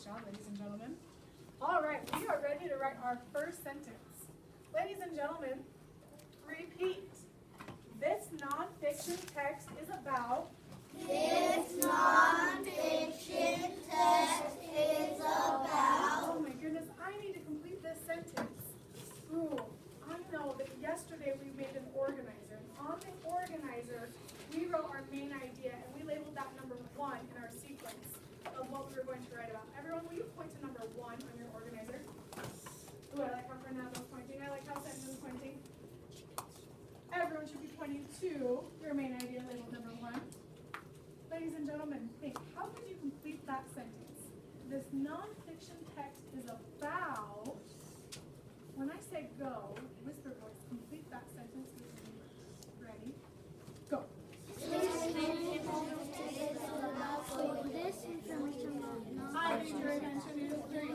job, ladies and gentlemen. All right, we are ready to write our first sentence. Ladies and gentlemen, repeat. This nonfiction text is about. This nonfiction text is about. Oh my goodness, I need to complete this sentence. Ooh, I know that yesterday we made an organizer. And on the organizer, we wrote our main idea and we labeled that number 1 in our sequence of what we were going to write about. Everyone, will you point to number 1 on your organizer? Ooh, I like how Fernando's pointing. I like how Sandra's pointing. Everyone should be pointing to your main idea labeled number 1. Ladies and gentlemen, think, how could you complete that sentence? This nonfiction text is about, when I say go, whisper voice, complete that sentence with me. Ready? Go. I need your attention in 3, 2,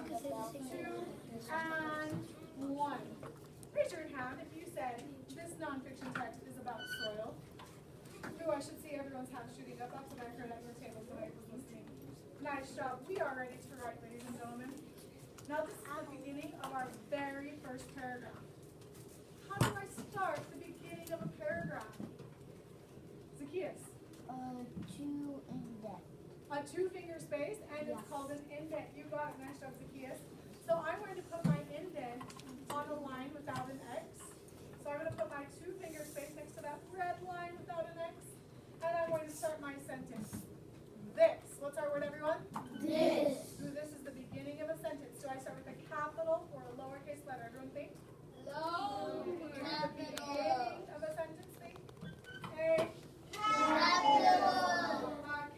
and 1. Raise your hand if you said this nonfiction text is about soil. Ooh, I should see everyone's hand shooting up. That's what I heard at your tables when I was listening. Nice job. We are ready to write, ladies and gentlemen. Now this is the beginning of our very first paragraph. How do I start the beginning of a paragraph? Zacchaeus. Two indent. A 2-finger space, and it's called an indent. You got it. Nice job, Zacchaeus. So I'm going to put my indent on a line without an X. So I'm going to put my 2-finger space next to that red line without an X. And I'm going to start my sentence. This. What's our word, everyone? This. Ooh, this is the beginning of a sentence. Do I start with a capital or a lowercase letter? Everyone think? Low. The beginning of a sentence, think? A Capital.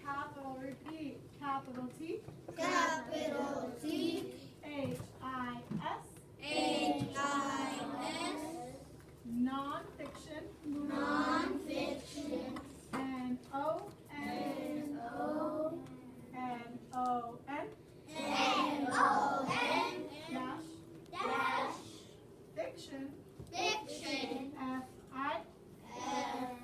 Capital. Repeat. Capital T. Capital T. H-I-S. H-I-S. Non-fiction. Non-fiction. N-O-N. N-O-N. N-O-N. N-O-N. Dash. Dash. Fiction. Fiction. F-I. F-I-C-T.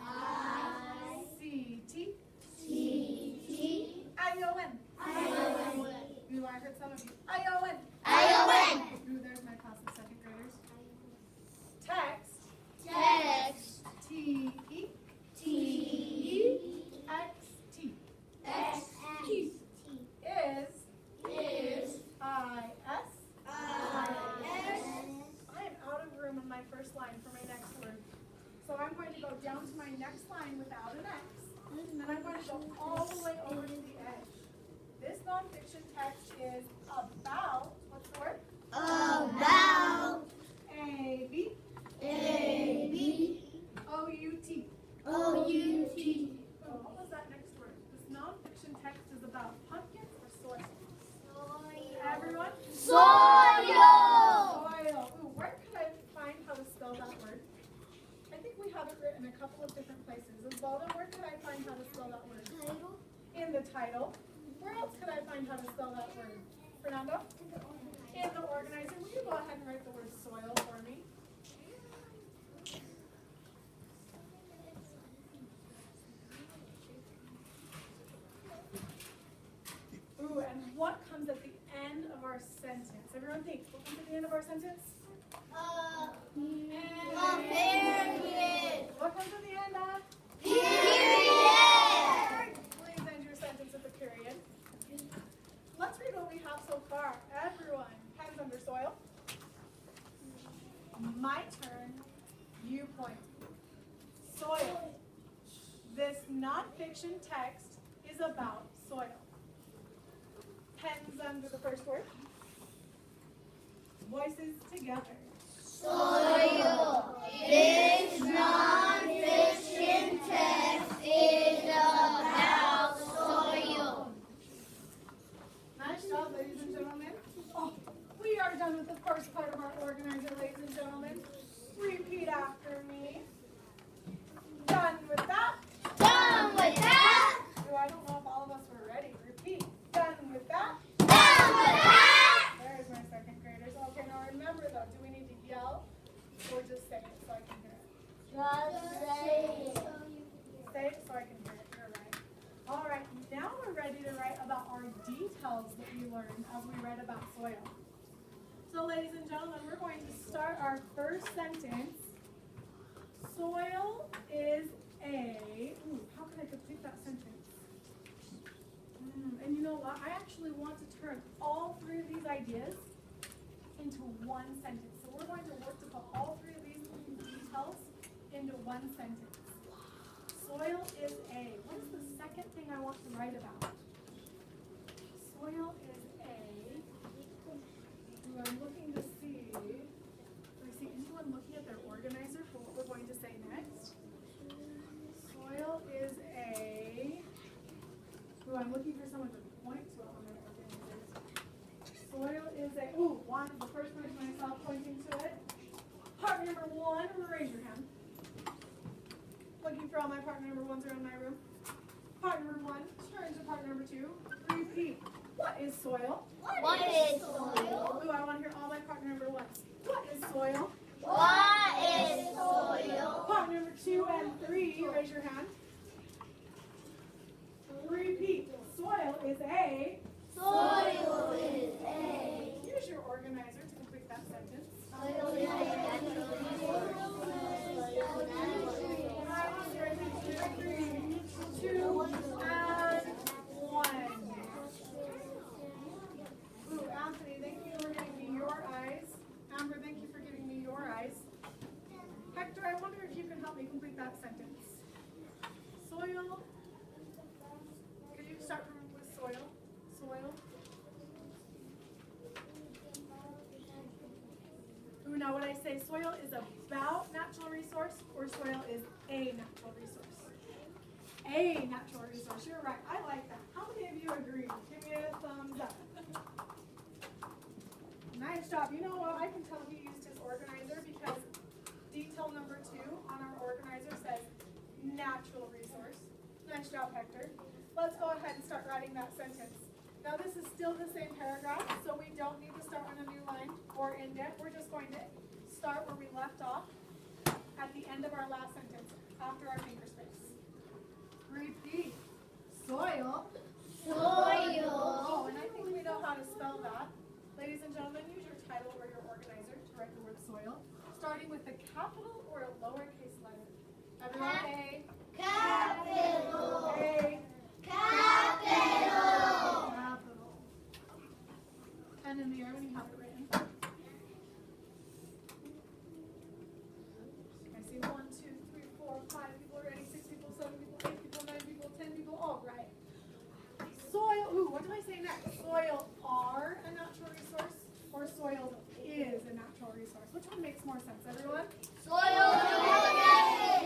C-T. I-O-N. I-O-N. Ooh, I heard some of you. I-O-N. I-O-N. Ooh, there's my class of second graders. Text. Text. T-E. T-E-X-T. X-T. Is. I-S. I-S. I am out of room on my first line for my next word. So I'm going to go down to my next line without an X. And I'm going to go all the way over to the edge. This nonfiction text is about, what's the word? About. A-B. A-B. O-U-T. O-U-T. Oh, what was that next word? This nonfiction text is about pumpkins or soil? Everyone? Soil. Soil. Ooh, where could I find how to spell that word? I think we have it written a couple of different places. Osvaldo, where could I find how to spell that word? Title. In the title. Where else could I find how to spell that word? Fernando? In the organizer. Will you go ahead and write the word soil for me? Ooh, and what comes at the end of our sentence? Everyone think, what comes at the end of our sentence? Period. What comes at the end of? Period. Please end your sentence with a period. Let's read what we have so far. Everyone, hands under soil. My turn. You point. Soil. This nonfiction text is about soil. Pens under the first word. Voices together. Soil. This non-fiction text is about soil. Nice job, ladies and gentlemen. Oh, we are done with the first part of our organizer, ladies and gentlemen. Repeat after me. Done with that. Done with that. Ooh, I don't know if all of us were ready. Repeat. Done with that. Done with that. There's my second graders. Okay, now remember though, do we need to yell or just say it so I can hear it? Just gentlemen, we're going to start our first sentence. Soil is a, ooh, how can I complete that sentence? And you know what? I actually want to turn all three of these ideas into one sentence. So we're going to work to put all three of these details into one sentence. Soil is a, what is the second thing I want to write about? Soil is a, ooh, I'm looking to see, do I see anyone looking at their organizer for what we're going to say next? Soil is a, ooh, I'm looking for someone to point to it on their organizer. Soil is a, ooh, one, the first person I saw pointing to it. Partner number one, raise your hand. Looking for all my partner number ones around my room. Partner number one, turn to partner number two. Repeat. What is soil? What is soil? Ooh, I want to hear all my partner number ones. What is soil? What is soil? Partner number 2 and 3, raise your hand. Repeat. Soil is a. Soil is a. Use your organizer to complete that sentence. Soil is Three, two, and one. Ooh, Anthony, thank you for giving me your eyes. Amber, thank you for giving me your eyes. Hector, I wonder if you can help me complete that sentence. Soil. Could you start with soil? Soil. Ooh, now when I say soil is about natural resource or soil is a natural resource? A natural resource. You're right. I like that. How many of you agree? Give me a thumbs up. Nice job. You know what? I can tell he used his organizer because detail number 2 on our organizer says natural resource. Nice job, Hector. Let's go ahead and start writing that sentence. Now this is still the same paragraph, so we don't need to start on a new line or indent. We're just going to start where we left off at the end of our last sentence, after our finger space. Repeat. Soil. soil. Oh, and I think we know how to spell that. Ladies and gentlemen, use your title or your organizer to write the word soil, starting with a capital or a lowercase letter. Everyone, A. Capital. A. Capital. Capital. Pen in the air when you have it written. I see 1, 2, 3, 4, 5 people already, 6 people, 7 people, 8 people, 9 people, 10 people. All right. Soil. Ooh, what do I say next? Soil are a natural resource or soil is a natural resource? Which one makes more sense, everyone? Soil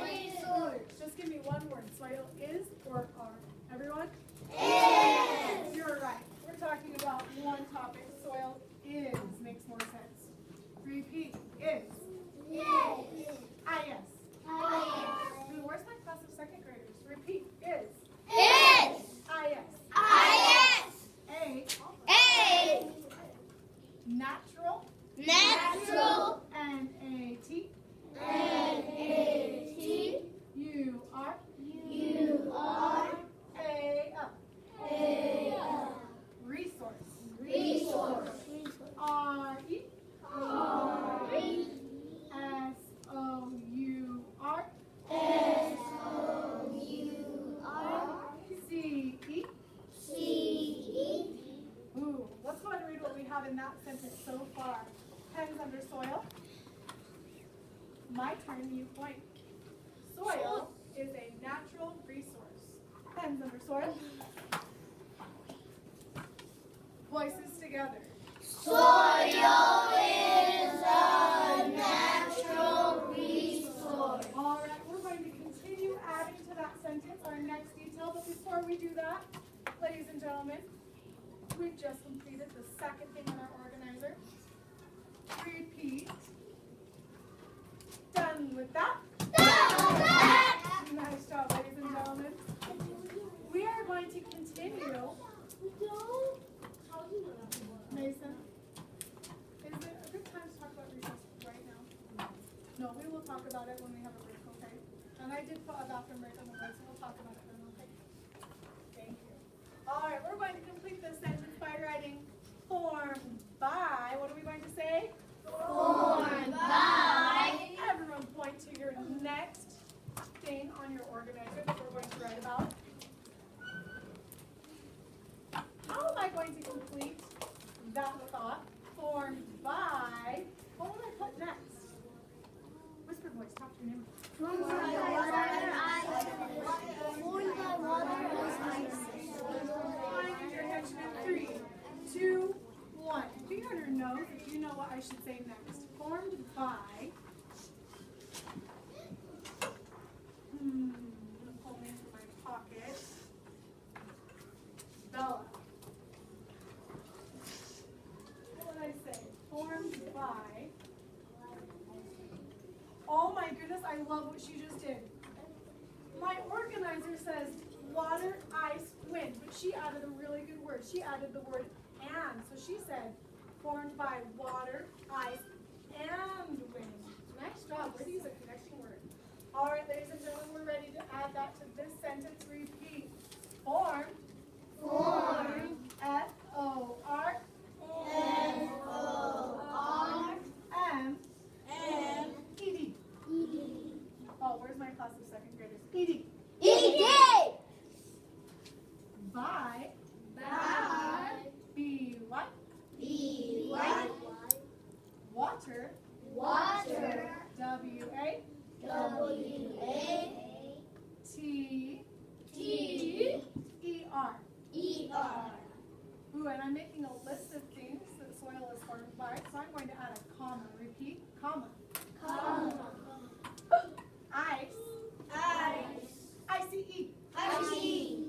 is Good. Just give me one word. Soil is or are? Everyone? Is. You're right. We're talking about one topic. Soil is makes more sense. Repeat. Is. Is. I-S. Ooh, where's my class of second graders? Repeat. Is. Is. I-S. Is. A. A. Natural. Natural. N-A-T. N-A-T. You are. You are. A-L. A. Resource. Resource. R-E. R-E. S-O-U-R. S-O-U-R. C-E. C-E. Ooh, let's go ahead and read what we have in that sentence so far. Pens under soil. My turn, you point. Soil is a natural resource. Pens under soil. Voices together. Soil is a natural resource. All right, we're going to continue adding to that sentence our next detail, but before we do that, ladies and gentlemen, we've just completed the second thing on our organizer. Repeat. Done with that. Nice job, ladies and gentlemen. We are going to continue. Mason, is it a good time to talk about resources right now? No, we will talk about it when we have a break, okay? And I did put a bathroom break on the board, so we'll talk about it then, okay? Thank you. All right, we're going to complete this sentence by writing formed by, what are we going to say? Formed by. Everyone point to your next thing on your organizer that we're going to write about. How am I going to complete that thought? Formed by. What will I put next? Whisper voice, talk to your neighbor. Formed by water, ice. Formed by water, ice. Find your henchmen. 3, 2, 1. Finger on your nose if you know what I should say next. Formed by. I'm gonna pull me into my pocket. Bella. What did I say? Formed by. Oh my goodness, I love what she just did. My organizer says water, ice, wind, but she added a really good word. She added the word and. So she said formed by water, ice, and wind. Nice job. Way to use a connection word. All right, ladies and gentlemen, we're ready to add that to this sentence. Repeat. Formed. Formed. F-O-R. F-O-R. M-E-D. E-D. Oh, where's my class of second graders? E-D. E-D. By. By. B what? B. What? Water. Water. W-A. W-A. T. T. E-R. E-R. Ooh, and I'm making a list of things that soil is formed by, so I'm going to add a comma. Repeat. Comma. Comma. Ice. Ice. I-C-E. I-C.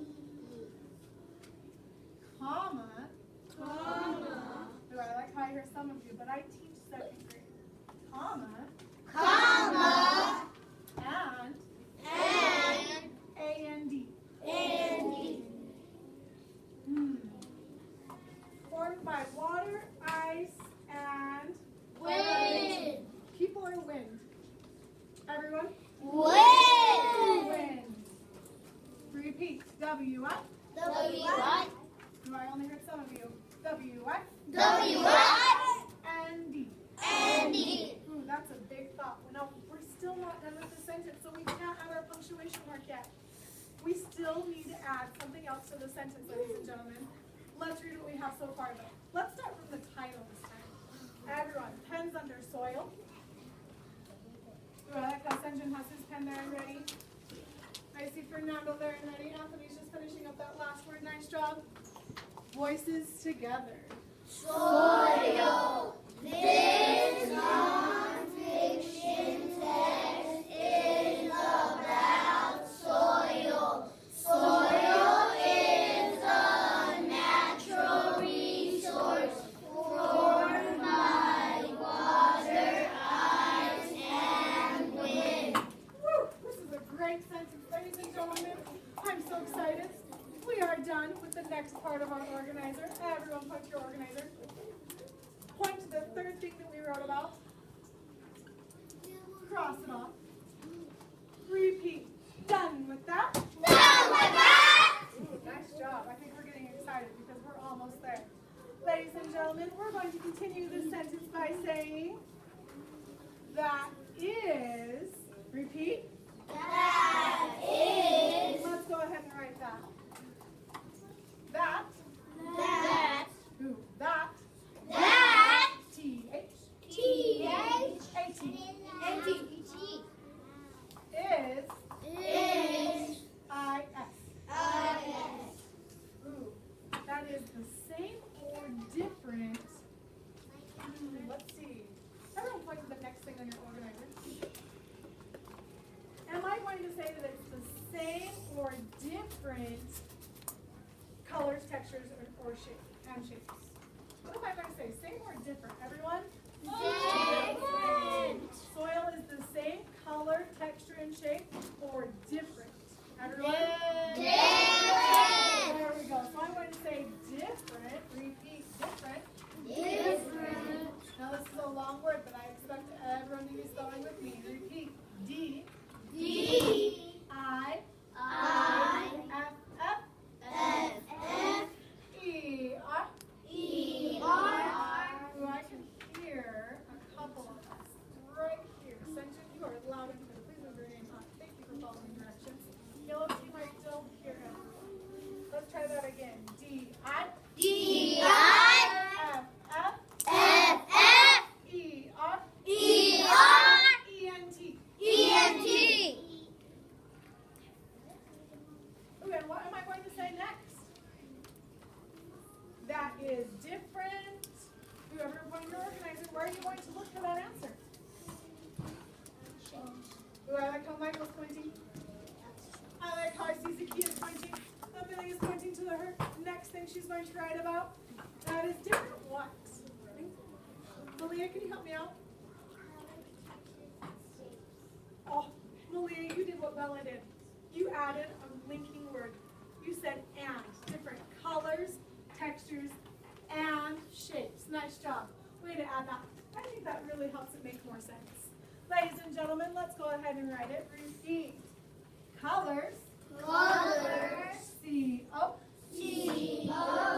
Comma. Comma. Ooh, I like how I hear some of you, but I teach second grade. Comma. Comma. And. And. A-N-D. And. Formed by water, ice, and Wind. people or wind. Everyone? Wind. Wind. Repeat. W-what? W what? Do I only heard some of you? W-what? W what? And-D. And D. Ooh, that's a big thought. No, we're still not done with the sentence, so we can't add our punctuation mark yet. We still need to add something else to the sentence, ladies and gentlemen. Let's read what we have so far, though. Let's start from the title this time. Everyone, pens under soil. Ooh, I like how Senjin has his pen there and ready. I see Fernando there and ready. Anthony's just finishing up that last word. Nice job. Voices together. Soil. This non-fiction text is about soil. Soil is a natural resource formed by water, ice, and wind. Woo! This is a great sentence, ladies and gentlemen. I'm so excited. We are done with the next part of our organizer. Everyone point to your organizer. Point to the third thing that we wrote about. Cross it off. Repeat. Done with that. Done with that. Ooh, nice job. I think we're getting excited because we're almost there. Ladies and gentlemen, we're going to continue this sentence by saying, that is, repeat. That is. Let's go ahead and write that. That, That. ooh, that, That. T-H, T-H. A-T, N-T. is, Is. I-S. I-S. Ooh, that is the same or different. Let's see. Everyone point to the next thing on your organizer. Am I going to say that it's the same or different colors, textures, or shapes and shapes? What am I going to say? Same or different? Everyone? Different. Soil is the same color, texture, and shape, or different? Everyone? Different. There we go. So I'm going to say different. Repeat, different. Different. Now this is a long word, but I expect everyone to be spelling with me. Repeat. D. D. I. I. F. F. F. F. E. R. E. R. Ooh, I can hear a couple of us. is different. Whoever appointed your organizer, where are you going to look for that answer? Ooh, I like how Michael's pointing. I like how I see Zakia's pointing. Amelia is pointing to her next thing she's going to write about. That is different what? Malia, can you help me out? Oh, Malia, you did what Bella did. You added a linking word. You said and. Different colors, textures, and shapes. Nice job. Way to add that. I think that really helps it make more sense. Ladies and gentlemen, let's go ahead and write it. Repeat. Colors. Colors. C-O. C-O.